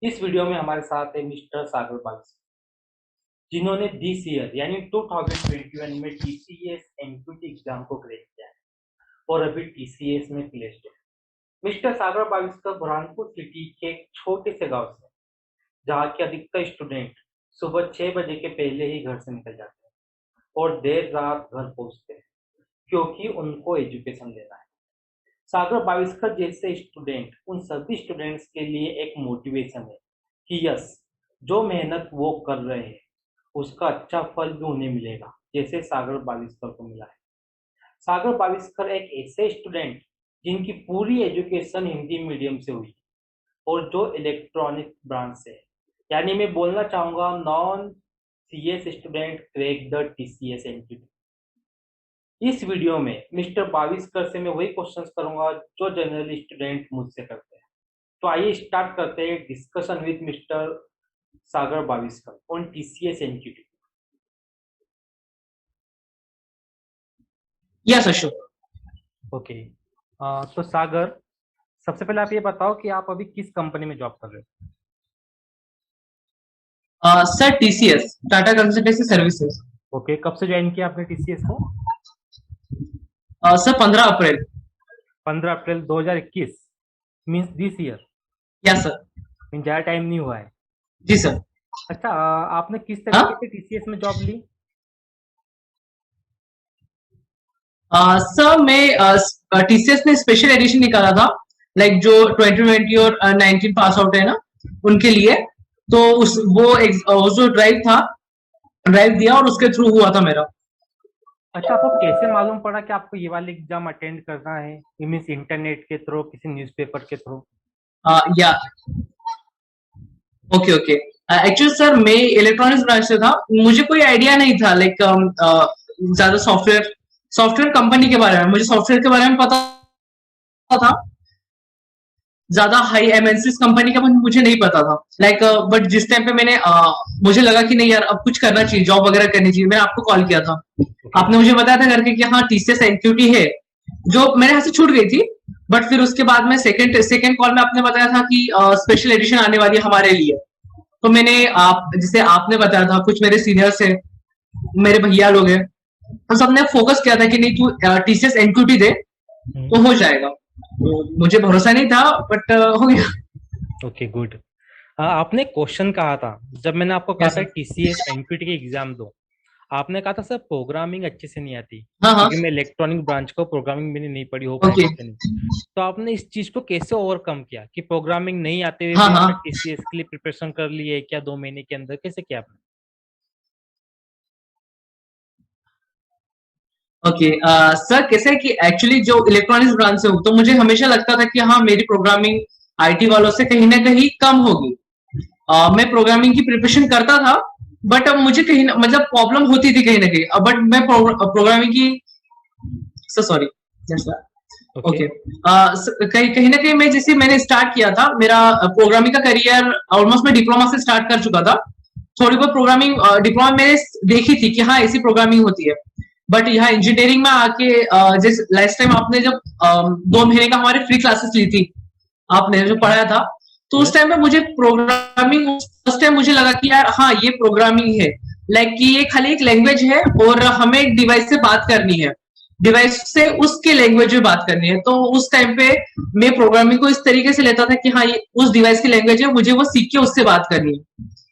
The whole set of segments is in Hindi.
इस वीडियो में हमारे साथ है मिस्टर सागर बागसी, जिन्होंने दिस ईयर यानी 2021 में टीसीएस एमक्यूटी एग्जाम को क्रैक किया है और अभी टीसीएस में प्लेस्ड है। मिस्टर सागर बागसी बुरहानपुर सिटी के एक छोटे से गांव से, जहां के अधिकतर स्टूडेंट सुबह 6 बजे के पहले ही घर से निकल जाते हैं और देर रात घर पहुंचते हैं क्योंकि उनको एजुकेशन लेना है। सागर बाविस्कर जैसे स्टूडेंट उन सभी स्टूडेंट्स के लिए एक मोटिवेशन है कि यस, जो मेहनत वो कर रहे हैं उसका अच्छा फल भी उन्हें मिलेगा, जैसे सागर बाविस्कर को मिला है। सागर बाविस्कर एक ऐसे स्टूडेंट जिनकी पूरी एजुकेशन हिंदी मीडियम से हुई और जो इलेक्ट्रॉनिक ब्रांच से है, यानी मैं बोलना चाहूंगा non CS student crack the TCS MQT. इस वीडियो में मिस्टर बाविस्कर से मैं वही क्वेश्चंस करूंगा जो जनरल स्टूडेंट मुझसे करते हैं। तो आइए स्टार्ट करते हैं discussion with mister Sagar Baviskar on TCS MQT. Yes Ashok. Okay, तो सागर, सबसे पहले आप ये बताओ कि आप अभी किस कंपनी में जॉब कर रहे हो? Sir TCS Tata consultancy services. Okay, कब से ज्वाइन किया आपने टीसीएस को? Sir 15 April. 15 April 2021, means this year. Yes sir. Mean ज़्यादा टाइम नहीं हुआ है। जी सर। अच्छा, आपने किस हाँ तरीके से टीसीएस में जॉब ली? सर मैं टीसीएस ने स्पेशल एडिशन निकाला था, लाइक जो 2020 और 19 पास आउट है ना, उनके लिए। तो वो जो ड्राइव था, ड्राइव दिया और उसके थ्रू हुआ था मेरा। अच्छा, आपको कैसे मालूम पड़ा कि आपको ये वाला एग्जाम अटेंड करना है? मीन्स इंटरनेट के थ्रू, किसी न्यूज़पेपर के थ्रू? या ओके ओके। एक्चुअली सर मैं इलेक्ट्रॉनिक्स ब्रांच से था, मुझे कोई आइडिया नहीं था लाइक ज्यादा सॉफ्टवेयर कंपनी के बारे में। मुझे सॉफ्टवेयर के बारे में पता था, ज्यादा हाई एमएनसी कंपनी का मुझे नहीं पता था लाइक। बट जिस टाइम पे मैंने मुझे लगा कि नहीं यार अब कुछ करना चाहिए, जॉब वगैरह करनी चाहिए, मैंने आपको कॉल किया था। ओके। आपने मुझे बताया था करके कि हाँ टीसीएस एनक्यूटी है, जो मेरे यहाँ से छूट गई थी। बट फिर उसके बाद में सेकंड कॉल में आपने बताया था कि स्पेशल एडिशन आने वाली है हमारे लिए। तो मैंने आप जैसे आपने बताया था, कुछ मेरे सीनियर्स है, मेरे भैया लोग हैं, तो सबने फोकस किया था कि नहीं तू टीसीएस एनक्यूटी दे तो हो जाएगा। तो मुझे भरोसा नहीं था बट हो गया। Okay, good. आपने क्वेश्चन कहा था, जब मैंने आपको कहा यस था सर। टीसीएस एनक्यूटी के एग्जाम दो, आपने कहा था सर प्रोग्रामिंग अच्छे से नहीं आती, हाँ हाँ। क्योंकि मैं इलेक्ट्रॉनिक ब्रांच को प्रोग्रामिंग मैंने नहीं पढ़ी, हो ओके। पाएगा कि नहीं। तो आपने इस चीज को कैसे ओवरकम किया कि प्रोग्रामिंग नहीं आते हुए हाँ भी हाँ। आपने टीसीएस के लिए प्रिपरेशन कर ली है क्या 2 महीने के अंदर? कैसे किया आपने? ओके सर, कैसे है कि एक्चुअली जो इलेक्ट्रॉनिक्स ब्रांच से हूँ तो मुझे हमेशा लगता था कि हाँ मेरी प्रोग्रामिंग आईटी वालों से कहीं ना कहीं कम होगी। मैं प्रोग्रामिंग की प्रिपरेशन करता था, बट अब मुझे कहीं मतलब प्रॉब्लम होती थी कहीं ना कहीं। बट मैं प्रोग्रामिंग की सर सॉरी। ओके। ओके। कहीं कहीं ना कहीं मैं जैसे मैंने स्टार्ट किया था मेरा प्रोग्रामिंग का करियर, ऑलमोस्ट मैं डिप्लोमा से स्टार्ट कर चुका था। थोड़ी बहुत प्रोग्रामिंग डिप्लोमा मैंने देखी थी कि हाँ ऐसी प्रोग्रामिंग होती है। बट यहाँ इंजीनियरिंग में आके जिस लास्ट टाइम आपने जब 2 महीने का हमारे फ्री क्लासेस ली थी, आपने जो पढ़ाया था, तो उस यस। टाइम पे मुझे प्रोग्रामिंग, उस टाइम मुझे लगा कि यार हाँ ये प्रोग्रामिंग है, लाइक कि ये खाली एक लैंग्वेज है और हमें एक डिवाइस से बात करनी है, डिवाइस से उसके लैंग्वेज में बात करनी है। तो उस टाइम पे मैं प्रोग्रामिंग को इस तरीके से लेता था कि हाँ ये उस डिवाइस की लैंग्वेज है, मुझे वो सीख के उससे बात करनी है।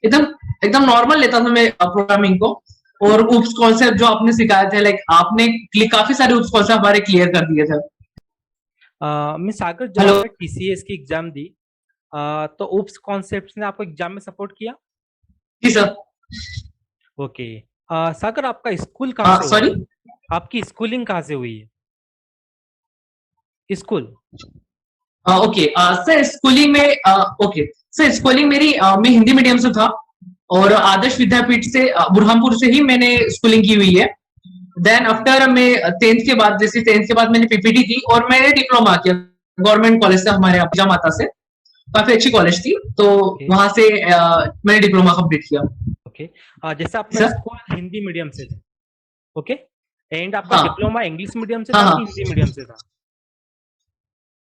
एकदम एकदम नॉर्मल लेता था मैं प्रोग्रामिंग को। और उप्स कॉन्सेप्ट जो आपने सिखाए थे, लाइक आपने काफी सारे उप्स कॉन्सेप्ट हमारे क्लियर कर दिए थे। मैं सागर, जब हेलो। आपने टीसीएस की एग्जाम दी, तो उप्स कॉन्सेप्ट्स ने आपको एग्जाम में सपोर्ट किया? जी सर। ओके। सागर, आपका स्कूल कहाँ से हुआ सॉरी। है? आपकी स्कूलिंग कहाँ से हुई है? स्कूल। ओके सर, स्कूलिंग में ओके सर, स्कूलिंग मेरी मैं हिंदी मीडियम से था और आदर्श विद्यापीठ से बुरहानपुर से ही मैंने स्कूलिंग की हुई है। देन आफ्टर मैं 10th के बाद, जैसे 10th के बाद मैंने पीपीटी दी और मैंने डिप्लोमा किया गवर्नमेंट कॉलेज से, हमारे यहाँ पूजा माता से। काफी अच्छी कॉलेज थी, तो ओके। वहां से मैंने डिप्लोमा कंप्लीट किया। ओके। जैसे आपका सर। स्कूल हिंदी मीडियम से था, ओके, एंड आपका हाँ डिप्लोमा इंग्लिश मीडियम से हाँ था हाँ। कि हिंदी मीडियम से था?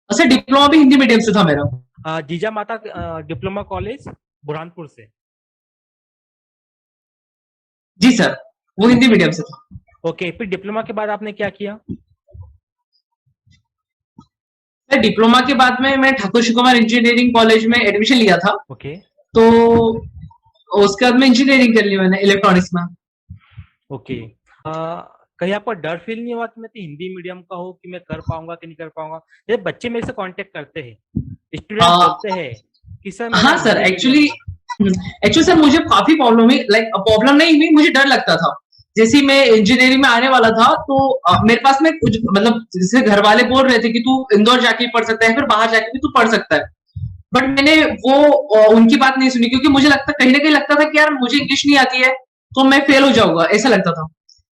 सर डिप्लोमा भी हिंदी मीडियम से था मेरा। जीजा माता डिप्लोमा कॉलेज बुरहानपुर से। जी सर, वो हिंदी मीडियम से था। ओके, फिर डिप्लोमा के बाद आपने क्या किया? सर डिप्लोमा के बाद में मैं ठाकुर शिव कुमार इंजीनियरिंग कॉलेज में एडमिशन लिया था। ओके। तो उसके बाद में इंजीनियरिंग कर ली मैंने इलेक्ट्रॉनिक्स में। ओके। कहीं आपको डर फील नहीं हुआ कि मैं तो हिंदी मीडियम का हूँ, कि मैं कर पाऊंगा कि नहीं कर पाऊंगा? जैसे बच्चे मेरे से कांटेक्ट करते हैं, स्टूडेंट बोलते हैं कि सर मेरा हाँ sir, Hindi medium actually sir मुझे काफी प्रॉब्लम हुई, लाइक प्रॉब्लम नहीं हुई, मुझे डर लगता था। जैसे ही मैं इंजीनियरिंग में आने वाला था तो मेरे पास में कुछ मतलब जैसे घर वाले बोल रहे थे कि तू इंदौर जाके पढ़ सकता है, फिर बाहर जाके भी तू पढ़ सकता है। बट मैंने वो उनकी बात नहीं सुनी, क्योंकि मुझे लगता कहीं ना कहीं लगता था कि यार मुझे इंग्लिश नहीं आती है तो मैं फेल हो जाऊंगा, ऐसा लगता था।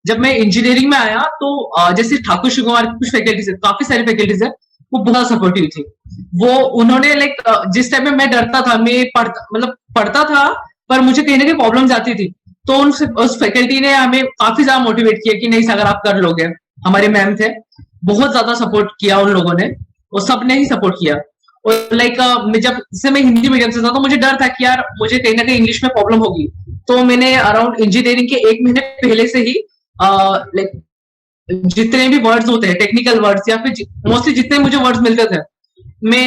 जब मैं इंजीनियरिंग में आया तो जैसे ठाकुर शिव कुमार की कुछ फैकल्टीज है, काफी सारी फैकल्टीज है, वो बहुत सपोर्टिव थी। वो उन्होंने लाइक जिस टाइम में मैं डरता था, मैं पढ़ता था, पर मुझे कहीं ना कहीं प्रॉब्लम आती थी, तो उस फैकल्टी ने हमें काफी ज्यादा मोटिवेट किया कि नहीं सागर आप कर लोगे। हमारे मैम थे, बहुत ज्यादा सपोर्ट किया उन लोगों ने, और सबने ही सपोर्ट किया। और लाइक मैं हिंदी मीडियम से था तो मुझे डर था कि यार मुझे कहीं ना कहीं इंग्लिश में प्रॉब्लम होगी। तो मैंने अराउंड इंजीनियरिंग के 1 महीने पहले से ही लाइक जितने भी वर्ड्स होते हैं टेक्निकल वर्ड्स या फिर मोस्टली जितने मुझे वर्ड्स मिलते थे, मैं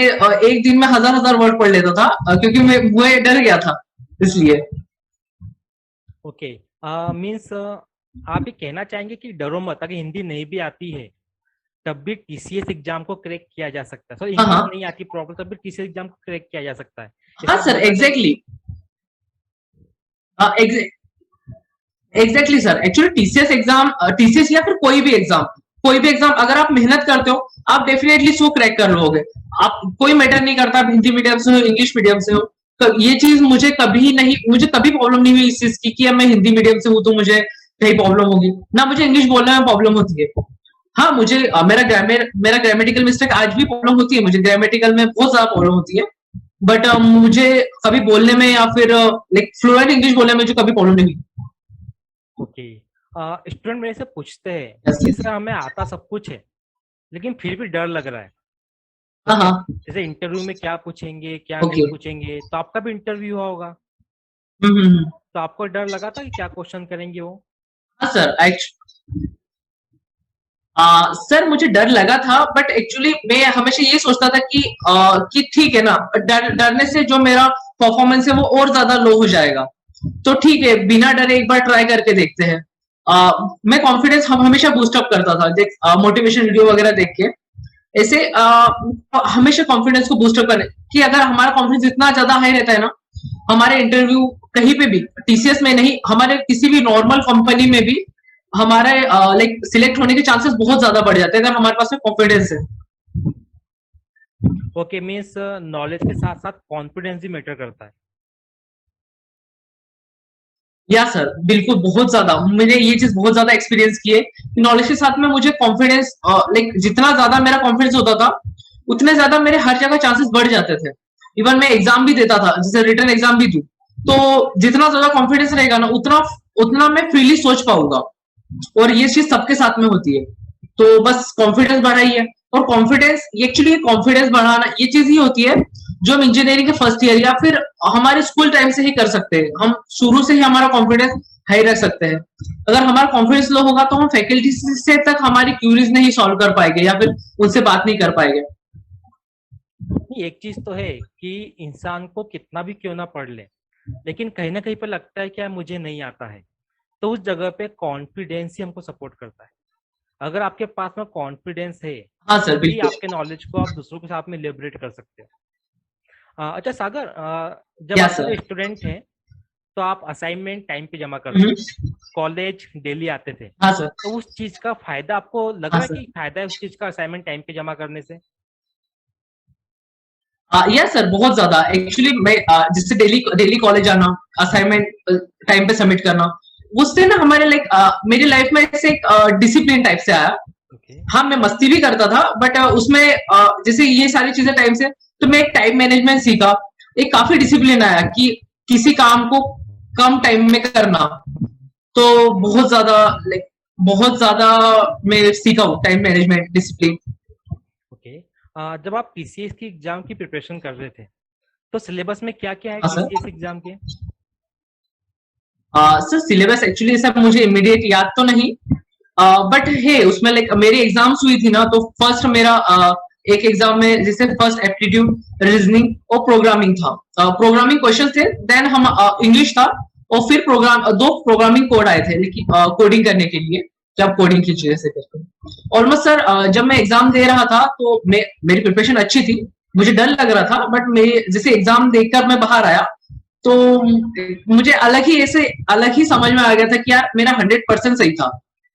एक दिन में हजार हजार वर्ड पढ़ लेता था, क्योंकि मैं डर गया था इसलिए। ओके। मीन्स आप ये कहना चाहेंगे कि डरो मत, अगर हिंदी नहीं भी आती है तब भी टीसीएस एग्जाम को क्रैक किया जा सकता है। सो हाँ इंग्लिश हाँ नहीं आती प्रॉपर तब भी टीसीएस एग्जाम को क्रैक किया जा सकता है, हाँ ऐसा आप सर, बोलना चाहेंगे? Exactly exactly sir. Actually TCS या फिर कोई भी एग्जाम अगर आप मेहनत करते हो, आप डेफिनेटली सो क्रैक कर लोगे। आप कोई मैटर नहीं करता आप हिंदी मीडियम से हो इंग्लिश मीडियम से हो। तो ये चीज मुझे कभी प्रॉब्लम नहीं हुई इस चीज की कि अब मैं हिंदी मीडियम से हूँ तो मुझे कहीं प्रॉब्लम होगी ना, मुझे इंग्लिश बोलने में प्रॉब्लम होती है। हाँ मुझे मेरा ग्रामेटिकल मिस्टेक आज भी प्रॉब्लम होती है, मुझे ग्रामेटिकल में बहुत ज्यादा प्रॉब्लम होती है। बट मुझे कभी बोलने में या फिर लाइक फ्लुएंट इंग्लिश बोलने में मुझे कभी प्रॉब्लम नहीं हुई। ओके। स्टूडेंट मेरे से पूछते हैं Yes, कि yes. सर हमें आता सब कुछ है लेकिन फिर भी डर लग रहा है। हाँ ओके, हाँ जैसे इंटरव्यू में क्या पूछेंगे क्या नहीं ओके। पूछेंगे, तो आपका भी इंटरव्यू हुआ होगा, हम्म। तो आपको डर लगा था कि क्या क्वेश्चन करेंगे वो? हाँ सर, सर मुझे डर लगा था, बट एक्चुअली मैं हमेशा ये सोचता था कि ठीक है ना, डरने से जो मेरा परफॉर्मेंस है वो और ज्यादा लो हो जाएगा। तो ठीक है, बिना डरे एक बार ट्राई करके देखते हैं। मैं कॉन्फिडेंस हम हमेशा बूस्ट अप करता था, देख मोटिवेशन वीडियो वगैरह देख के। ऐसे हमेशा कॉन्फिडेंस को बूस्ट अप करने कि अगर हमारा कॉन्फिडेंस इतना ज्यादा हाई रहता है ना, हमारे इंटरव्यू कहीं पे भी, टीसीएस में नहीं, हमारे किसी भी नॉर्मल कंपनी में भी हमारे लाइक सिलेक्ट होने के चांसेस बहुत ज्यादा बढ़ जाते हैं अगर हमारे पास में कॉन्फिडेंस है। ओके, मीन्स नॉलेज के साथ साथ कॉन्फिडेंस भी मैटर करता है। या सर बिल्कुल, बहुत ज्यादा मैंने ये चीज बहुत ज्यादा एक्सपीरियंस की है। नॉलेज के साथ में मुझे कॉन्फिडेंस लाइक जितना ज्यादा मेरा कॉन्फिडेंस होता था, उतने ज्यादा मेरे हर जगह चांसेस बढ़ जाते थे। इवन मैं एग्जाम भी देता था, जैसे रिटर्न एग्जाम भी दूं, तो जितना ज्यादा कॉन्फिडेंस रहेगा ना, उतना उतना मैं फ्रीली सोच पाऊंगा। और ये चीज सबके साथ में होती है। तो बस कॉन्फिडेंस बढ़ाइए। और कॉन्फिडेंस एक्चुअली कॉन्फिडेंस बढ़ाना ये चीज ही होती है जो हम इंजीनियरिंग के फर्स्ट ईयर या फिर हमारे स्कूल टाइम से ही कर सकते हैं। हम शुरू से ही हमारा कॉन्फिडेंस हाई रख सकते हैं। अगर हमारा कॉन्फिडेंस लो होगा तो हम फैकल्टी से तक हमारी क्यूरीज नहीं सॉल्व कर पाएंगे या फिर उनसे बात नहीं कर पाएंगे। नहीं, एक चीज तो है कि इंसान को कितना भी क्यों ना पढ़ ले, लेकिन कहीं ना कहीं पर लगता है कि यार मुझे नहीं आता है, तो उस जगह पे कॉन्फिडेंस ही हमको सपोर्ट करता है। अगर आपके पास में कॉन्फिडेंस है हाँ सर तभी बिल्कुल। आपके नॉलेज को आप दूसरों के साथ में लिबरेट कर सकते हो। अच्छा सागर, जब या आप सर। स्टूडेंट हैं तो आप असाइनमेंट टाइम पे जमा करते थे, कॉलेज डेली आते थे, हाँ सर। तो उस चीज का फायदा आपको लग हाँ रहा है सर। कि फायदा है उस चीज का असाइनमेंट टाइम पे जमा करने से? यस सर, बहुत ज्यादा। एक्चुअली मैं जिससे डेली डेली कॉलेज आना, असाइनमेंट टाइम पे सबमिट करना, उससे ना हमारे लाइक मेरी लाइफ में ऐसे एक डिसिप्लिन टाइप से आया। ओके। हाँ मैं मस्ती भी करता था, बट उसमें जैसे ये सारी चीजें टाइम से, तो मैं एक टाइम मैनेजमेंट सीखा। एक काफी डिसिप्लिन आया कि किसी काम को कम टाइम में करना। तो बहुत ज्यादा लाइक बहुत ज्यादा मैं सीखा हूँ टाइम मैनेजमेंट डिसिप्लिन। ओके। जब आप टीसीएस की एग्जाम की प्रिपरेशन कर रहे थे तो सिलेबस में क्या क्या है हाँ सर। टीसीएस एग्जाम के? सर सिलेबस एक्चुअली सर मुझे इमीडिएट याद तो नहीं, बट है उसमें लाइक मेरी एग्जाम्स हुई थी ना, तो फर्स्ट मेरा एक एग्जाम में जैसे फर्स्ट एप्टीट्यूड, रीजनिंग और प्रोग्रामिंग था। प्रोग्रामिंग क्वेश्चन थे, देन हम इंग्लिश था, और फिर दो प्रोग्रामिंग कोड आए थे लेकिन कोडिंग करने के लिए, जब कोडिंग कीजिए ऐसे करके। ऑलमोस्ट सर जब मैं एग्जाम दे रहा था तो मेरी प्रिपरेशन अच्छी थी, मुझे डर लग रहा था, बट मेरे जैसे एग्जाम देकर मैं बाहर आया तो मुझे अलग ही समझ में आ गया था कि यार मेरा 100% सही था।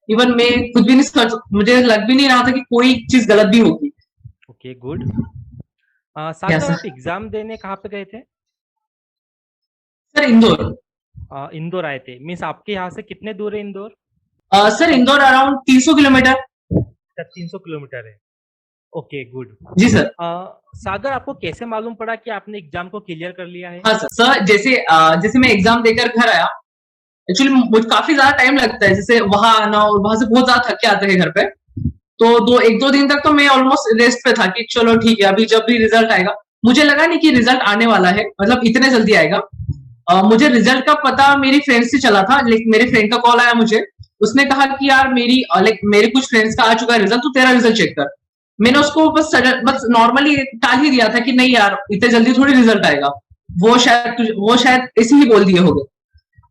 इवन मैं खुद भी नहीं सोच, मुझे लग भी नहीं रहा था कि कोई चीज गलत भी होगी। Okay, good. यस सागर, सर। आप एग्जाम देने कहाँ पे गए थे? सर इंदौर। इंदौर आए थे, मीन्स आपके यहाँ से कितने दूर है Indore? Sir Indore around 300 kilometre. 300 kilometre है। Okay, good. जी सर। सागर, आपको कैसे मालूम पड़ा कि आपने एग्जाम को क्लियर कर लिया है? हाँ सर। सर जैसे मैं एग्जाम देकर घर आया, एक्चुअली मुझे काफी ज्यादा टाइम लगता है जैसे वहां आना, और वहां से बहुत ज्यादा थक के आते हैं घर पे। तो एक दो दिन तक तो मैं ऑलमोस्ट रेस्ट पे था कि चलो ठीक है, अभी जब भी रिजल्ट आएगा। मुझे लगा नहीं कि रिजल्ट आने वाला है, मतलब इतने जल्दी आएगा। मुझे रिजल्ट का पता मेरी फ्रेंड से चला था, लेकिन मेरे फ्रेंड का कॉल आया मुझे। उसने कहा कि यार मेरे कुछ फ्रेंड्स का आ चुका है रिजल्ट, तू तेरा रिजल्ट चेक कर। मैंने उसको बस नॉर्मली टाल ही दिया था कि नहीं यार इतने जल्दी थोड़ी रिजल्ट आएगा, वो शायद ऐसे ही बोल दिए होंगे।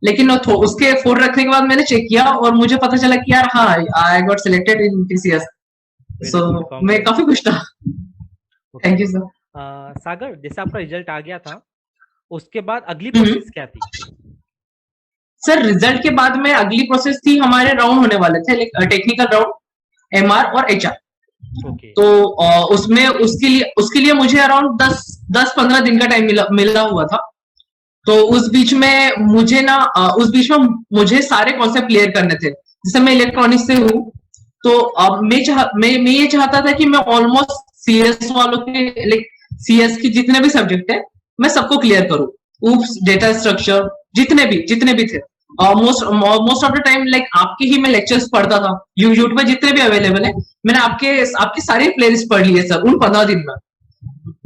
लेकिन उसके फोन रखने के बाद मैंने चेक किया और मुझे पता चला कि यार हाँ, I got selected in TCS. Very so good, मैं काफी खुश था। Okay. Thank you sir. Sagar, जैसे आपका रिजल्ट आ गया था, उसके बाद अगली प्रोसेस क्या थी? सर रिजल्ट के बाद में अगली प्रोसेस थी, हमारे राउंड होने वाले थे टेक्निकल राउंड, एमआर और एचआर। ओके। तो उसमें उसके लिए मुझे अराउंड 10-15 दिन का टाइम मिला हुआ था। तो उस बीच में मुझे सारे कॉन्सेप्ट क्लियर करने थे। जैसे मैं इलेक्ट्रॉनिक्स से हूँ, तो अब मैं ये चाहता था कि मैं ऑलमोस्ट सीएस वालों के लाइक सीएस की जितने भी सब्जेक्ट है मैं सबको क्लियर करूँ। ऊप्स, डेटा स्ट्रक्चर, जितने भी थे, most of the time like आपके ही मैं लेक्चर्स पढ़ता था, यूट्यूब पे जितने भी अवेलेबल है। मैंने आपकी सारी प्लेलिस्ट पढ़ ली है सर उन 15 दिन में।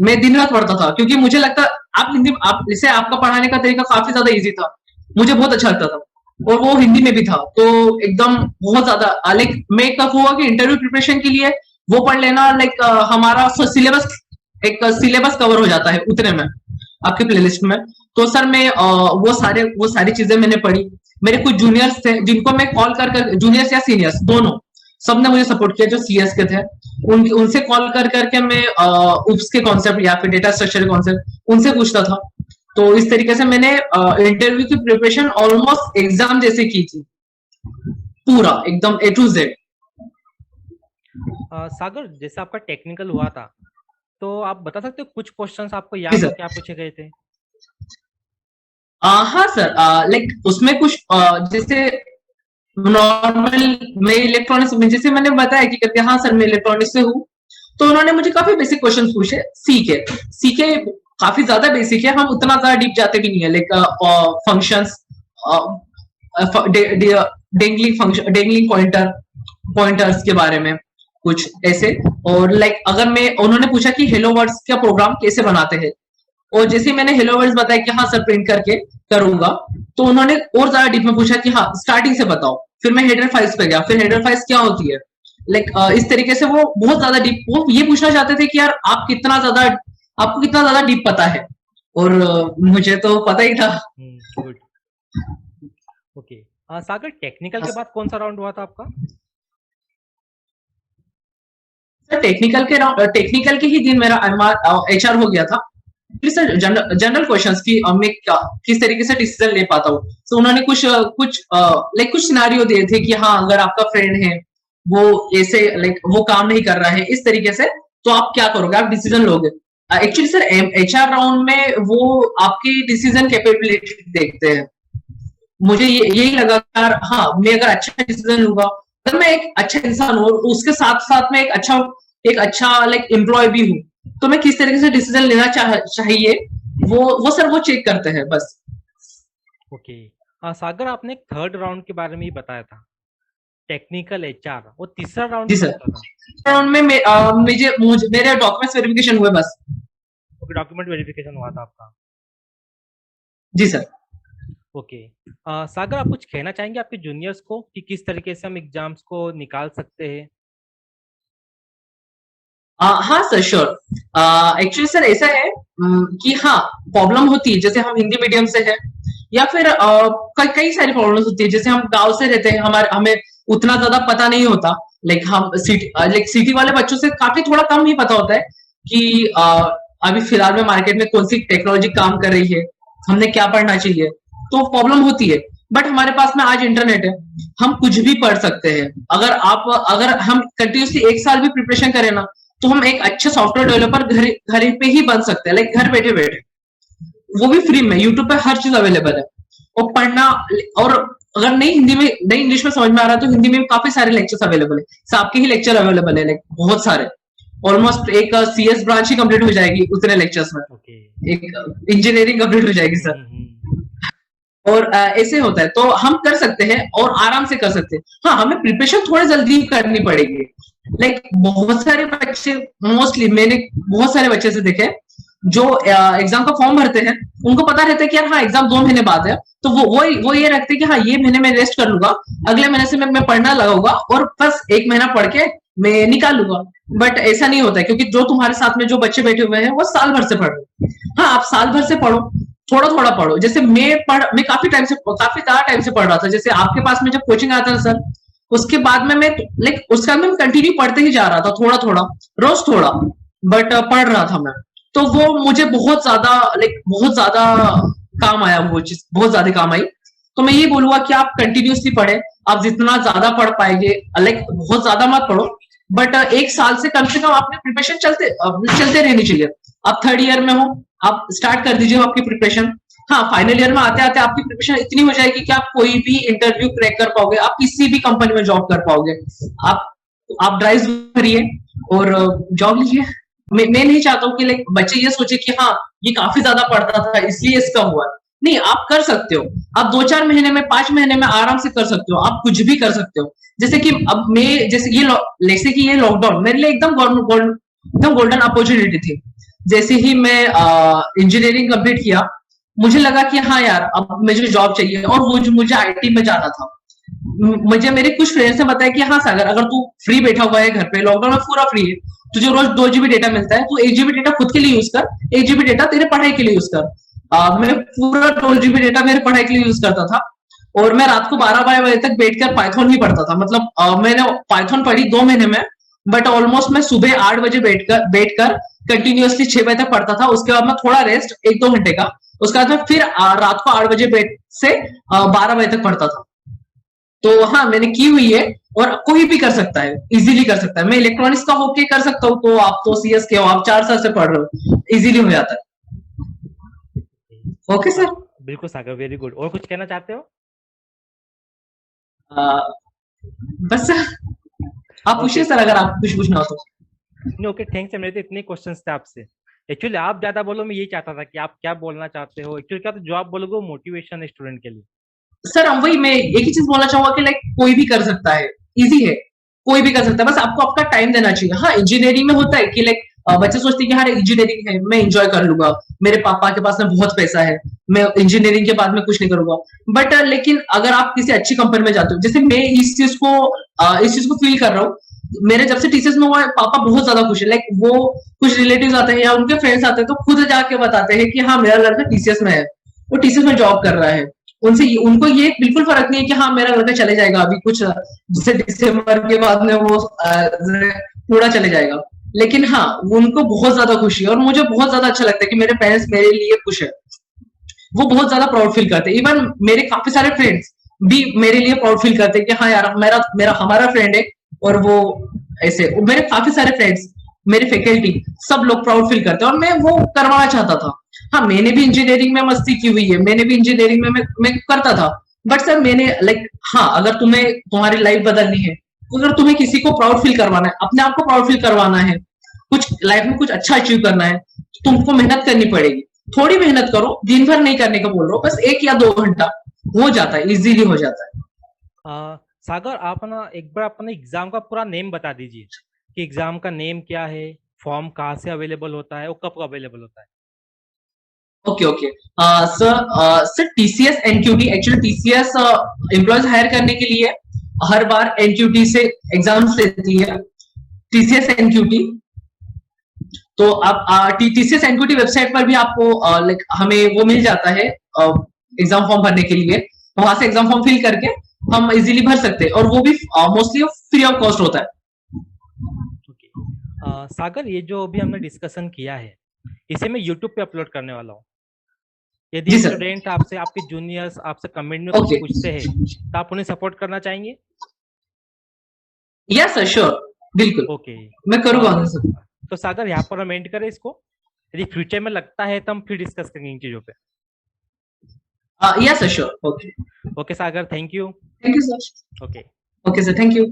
मैं दिन रात पढ़ता था क्योंकि मुझे लगता आप जैसे आपका पढ़ाने का तरीका काफी ज्यादा इजी था, मुझे बहुत अच्छा लगता था, और वो हिंदी में भी था, तो एकदम बहुत ज्यादा लाइक मैं कब हुआ कि इंटरव्यू प्रिपरेशन के लिए वो पढ़ लेना, लाइक हमारा सिलेबस कवर हो जाता है उतने में आपके प्लेलिस्ट में। तो सर मैं वो सारी चीजें मैंने पढ़ी। मेरे कुछ जूनियर्स थे जिनको मैं कॉल कर जूनियर्स या सीनियर्स दोनों, सबने मुझे सपोर्ट किया जो सीएस के थे। उनसे कॉल कर करके मैं उप्स के कॉन्सेप्ट या फिर डेटा स्ट्रक्चर के कॉन्सेप्ट उनसे पूछता था। तो इस तरीके से मैंने इंटरव्यू की प्रिपरेशन ऑलमोस्ट एग्जाम जैसे की थी, पूरा एकदम ए टू जेड। सागर, जैसे आपका टेक्निकल हुआ था, तो आप बता सकते हो कुछ क्वेश्चंस आपको जी याद हो सर। क्या पूछे गए थे? हाँ सर, लाइक उसमें कुछ जैसे नॉर्मल, मैं इलेक्ट्रॉनिक्स में जैसे मैंने बताया कि करके हाँ सर मैं इलेक्ट्रॉनिक्स से हूँ। तो उन्होंने मुझे काफी बेसिक क्वेश्चन पूछे, सी के काफी ज्यादा बेसिक है, हम उतना ज्यादा डीप जाते भी नहीं है, लाइक फंक्शंस, डेंगलिंग पॉइंटर्स के बारे में कुछ ऐसे। और लाइक अगर मैं उन्होंने पूछा कि हेलो वर्ड्स का प्रोग्राम कैसे बनाते हैं, और जैसे ही मैंने हेलो वर्ड्स बताया कि हाँ सर प्रिंट करके करूंगा, तो उन्होंने और ज्यादा डीप में पूछा कि हाँ स्टार्टिंग से बताओ। फिर मैं हेडर फाइल्स पे गया, फिर हेडर फाइल्स क्या होती है, लाइक इस तरीके से वो बहुत ज्यादा डीप, वो ये पूछना चाहते थे कि यार आपको कितना ज्यादा डीप पता है, और मुझे तो पता ही था। Good, okay. सागर, टेक्निकल के बाद कौन सा राउंड हुआ था आपका? सर टेक्निकल के ही दिन मेरा एचआर हो गया था। प्लीज सर जनरल क्वेश्चंस की मैं किस तरीके से डिसीजन ले पाता हूँ। तो उन्होंने कुछ सिनारियो दिए थे कि हाँ अगर आपका फ्रेंड है वो ऐसे लाइक वो काम नहीं कर रहा है इस तरीके से, तो आप क्या करोगे, आप डिसीजन लोगे। एक्चुअली सर एचआर राउंड में वो आपकी डिसीजन कैपेबिलिटी देखते हैं। मुझे यही लगा यार हाँ मैं अगर अच्छा डिसीजन लूंगा, अगर मैं एक अच्छा इंसान हूँ और उसके साथ साथ में एक अच्छा लाइक एम्प्लॉय भी हूँ, तो मैं किस तरीके से डिसीजन लेना चाहिए, वो सर वो चेक करते हैं बस। ओके। सागर, आपने थर्ड राउंड के बारे में ही बताया था, टेक्निकल एचआर, वो तीसरा राउंड जी में सर। होता था। राउंड में मुझे मेरे डॉक्यूमेंट्स वेरिफिकेशन हुए बस। ओके, डॉक्यूमेंट वेरिफिकेशन हुआ था आपका। जी सर। ओके। सागर, आप कुछ कहना चाहेंगे आपके जूनियर्स को कि किस तरीके से हम एग्जाम्स को निकाल सकते हैं? हाँ सर, श्योर। एक्चुअली सर ऐसा है कि हाँ, प्रॉब्लम होती है जैसे हम हिंदी मीडियम से है, या फिर कई सारी प्रॉब्लम्स होती है जैसे हम गांव से रहते हैं, हमारे हमें उतना ज्यादा पता नहीं होता। लाइक सिटी वाले बच्चों से काफी थोड़ा कम ही पता होता है कि अभी फिलहाल में मार्केट में कौन सी टेक्नोलॉजी काम कर रही है, हमने क्या पढ़ना चाहिए। तो प्रॉब्लम होती है। बट हमारे पास में आज इंटरनेट है, हम कुछ भी पढ़ सकते हैं। अगर हम कंटिन्यूसली एक साल भी प्रिपरेशन करें ना, तो हम एक अच्छे सॉफ्टवेयर डेवलपर घर पे ही बन सकते हैं, लाइक घर बैठे बैठे, वो भी फ्री में। यूट्यूब पे हर चीज अवेलेबल है। और पढ़ना, और अगर नहीं इंग्लिश में समझ में आ रहा है तो हिंदी में काफी सारे लेक्चर्स अवेलेबल है। साहब के ही लेक्चर अवेलेबल है, लाइक बहुत सारे। ऑलमोस्ट एक सीएस ब्रांच ही कंप्लीट हो जाएगी उतने लेक्चर्स में। ओके। एक इंजीनियरिंग कंप्लीट हो जाएगी सर। और ऐसे होता है, तो हम कर सकते हैं और आराम से कर सकते हैं। हाँ, हमें प्रिपरेशन थोड़ी जल्दी करनी पड़ेगी। लाइक बहुत सारे बच्चे, मोस्टली मैंने बहुत सारे बच्चे से देखे जो एग्जाम का फॉर्म भरते हैं, उनको पता रहता है कि यार हाँ एग्जाम 2 महीने बाद है, तो वो ये रखते हैं कि हाँ ये महीने में रेस्ट कर लूंगा, अगले महीने से मैं पढ़ना लगाऊंगा और बस 1 महीना पढ़ के मैं निकाल लूंगा। बट ऐसा नहीं होता है, क्योंकि जो तुम्हारे साथ में जो बच्चे बैठे हुए हैं वो साल भर से पढ़ रहे हैं। हाँ, आप साल भर से पढ़ो, थोड़ा थोड़ा पढ़ो। जैसे मैं काफी ज्यादा टाइम से पढ़ रहा था। जैसे आपके पास में जब कोचिंग आता है सर, उसके बाद में मैं लाइक उसका मैं कंटिन्यू पढ़ते ही जा रहा था, थोड़ा थोड़ा, रोज थोड़ा, बट पढ़ रहा था मैं। तो वो मुझे बहुत ज्यादा काम आया, वो चीज बहुत ज्यादा काम आई। तो मैं ये बोलूंगा कि आप कंटिन्यूसली पढ़े। आप जितना ज्यादा पढ़ पाएंगे, लाइक बहुत ज्यादा मत पढ़ो, बट एक साल से कम आपने प्रिपरेशन चलते रहनी चाहिए। आप थर्ड ईयर में हो, आप स्टार्ट कर दीजिए आपकी प्रिपरेशन। हाँ, फाइनल ईयर में आते आते आपकी प्रिपरेशन इतनी हो जाएगी कि आप कोई भी इंटरव्यू क्रैक कर पाओगे, आप किसी भी कंपनी में जॉब कर पाओगे। आप ड्राइव भरिए और जॉब लीजिए। मैं नहीं चाहता हूँ कि लाइक बच्चे ये सोचे कि हाँ ये काफी ज्यादा पढ़ता था इसलिए इसका हुआ। नहीं, आप कर सकते हो। आप 2-4 महीने में, 5 महीने में आराम से कर सकते हो। आप कुछ भी कर सकते हो। जैसे कि अब मैं जैसे कि ये लॉकडाउन मेरे लिए एकदम गोल्डन अपॉर्चुनिटी थी। जैसे ही मैं इंजीनियरिंग कंप्लीट किया, मुझे लगा कि हाँ यार अब मुझे जॉब चाहिए, और वो मुझे आईटी में जाना था। मुझे मेरे कुछ फ्रेंड्स ने बताया कि हाँ सागर, अगर तू फ्री बैठा हुआ है घर पे, लॉकडाउन में पूरा फ्री है, तुझे रोज 2 GB डेटा मिलता है, तू 1 GB डेटा खुद के लिए यूज कर, 1 GB डेटा तेरे पढ़ाई के लिए यूज कर। मैं पूरा 2 GB डेटा मेरे पढ़ाई के लिए यूज करता था। और मैं रात को 12 बजे तक बैठकर पाइथन ही पढ़ता था। मतलब मैंने पाइथन पढ़ी 2 महीने में, बट ऑलमोस्ट मैं सुबह 8 बजे बैठकर कंटिन्यूअसली 6 बजे तक पढ़ता था। उसके बाद मैं थोड़ा रेस्ट 1-2 घंटे का, उसके बाद मैं फिर रात को 8 बजे बैठ से 12 बजे तक पढ़ता था। तो हाँ, मैंने की हुई है, और कोई भी कर सकता है, इजीली कर सकता है। मैं इलेक्ट्रॉनिक्स का होके कर सकता हूँ, तो आप तो सीएस के हो, आप 4 साल से पढ़ रहे हो, इजीली हो जाता है। Okay sir. बिल्कुल सागर, वेरी गुड। और कुछ कहना चाहते हो? बस सर, आप पूछिए सर, अगर आप कुछ पूछना हो तो। नहीं, ओके, थैंक्स। मेरे तो इतने क्वेश्चंस थे आपसे। एक्चुअली आप ज्यादा बोलो, मैं यही चाहता था कि आप क्या बोलना चाहते हो। एक्चुअली क्या, तो जो आप बोलोगे वो मोटिवेशन है स्टूडेंट के लिए। सर वही मैं एक ही चीज बोलना चाहूंगा कि लाइक कोई भी कर सकता है, इजी है, कोई भी कर सकता है, बस आपको आपका टाइम देना चाहिए। हाँ, इंजीनियरिंग में होता है कि लाइक बच्चे सोचते हैं कि हाँ इंजीनियरिंग है, मैं इंजॉय कर लूंगा, मेरे पापा के पास में बहुत पैसा है, मैं इंजीनियरिंग के बाद में कुछ नहीं करूंगा। बट लेकिन अगर आप किसी अच्छी कंपनी में जाते हो, जैसे मैं इस चीज को फील कर रहा हूँ। मेरे जब से टीसीएस में हुआ है, पापा बहुत ज्यादा खुश है। लाइक वो कुछ रिलेटिव्स आते हैं या उनके फ्रेंड्स आते हैं, तो खुद जाके बताते हैं कि हाँ मेरा लड़का टीसीएस में है, वो टीसीएस में जॉब कर रहा है। उनको ये बिल्कुल फर्क नहीं है कि हाँ मेरा लड़का चले जाएगा अभी कुछ, जैसे दिसंबर के बाद में वो पूरा चले जाएगा। लेकिन हाँ, उनको बहुत ज्यादा खुशी है, और मुझे बहुत ज्यादा अच्छा लगता है कि मेरे पेरेंट्स मेरे लिए खुश है। वो बहुत ज्यादा प्राउड फील करते हैं। इवन मेरे काफी सारे फ्रेंड्स भी मेरे लिए प्राउड फील करते हैं कि हाँ यार हमारा फ्रेंड है। और वो ऐसे मेरे काफी सारे फ्रेंड्स, मेरे फैकल्टी, सब लोग प्राउड फील करते हैं, और मैं वो करवाना चाहता था। हाँ, मैंने भी इंजीनियरिंग में मस्ती की हुई है, मैंने भी इंजीनियरिंग में मैं करता था। बट सर मैंने लाइक हाँ, अगर तुम्हारी लाइफ बदलनी है, अगर तुम्हें किसी को प्राउड फील करवाना है, अपने आप को प्राउड फील करवाना है, कुछ लाइफ में कुछ अच्छा अचीव करना है, तो तुमको मेहनत करनी पड़ेगी। थोड़ी मेहनत करो, दिन भर नहीं करने का बोल रहा हूँ, बस 1 या 2 घंटा हो जाता है, इजीली हो जाता है। सागर, आप ना एक बार अपने एग्जाम का पूरा नेम बता दीजिए कि एग्जाम का नेम क्या है, फॉर्म कहाँ से अवेलेबल होता है और कब अवेलेबल होता है। Okay okay sir TCS NQT, actually TCS employees hire करने के लिए हर बार एनक्यूटी से एग्जाम्स लेती है, टीसीएस एनक्यूटी। तो आप टीसीएस एनक्यूटी वेबसाइट पर भी आपको लाइक हमें वो मिल जाता है एग्जाम फॉर्म भरने के लिए, वहां से एग्जाम फॉर्म फिल करके हम इजीली भर सकते हैं, और वो भी मोस्टली फ्री ऑफ कॉस्ट होता है। ओके सागर, ये जो अभी हमने डिस्कशन किया है इसे मैं यूट्यूब पे अपलोड करने वाला हूँ। यदि जी सर। स्टूडेंट आपसे, आपके जूनियर्स आपसे कमेंट में कुछ ओके पूछते हैं तो आप उन्हें सपोर्ट करना चाहेंगे? यस सर, श्योर, बिल्कुल ओके मैं करूंगा सर। तो सागर, यहाँ पर हम एंड करें इसको। यदि फ्यूचर में लगता है तो हम फिर डिस्कस करेंगे इन चीजों पे। Yes sir, sure, okay okay Sagar, thank you. Thank you sir. Okay. Okay sir, thank you.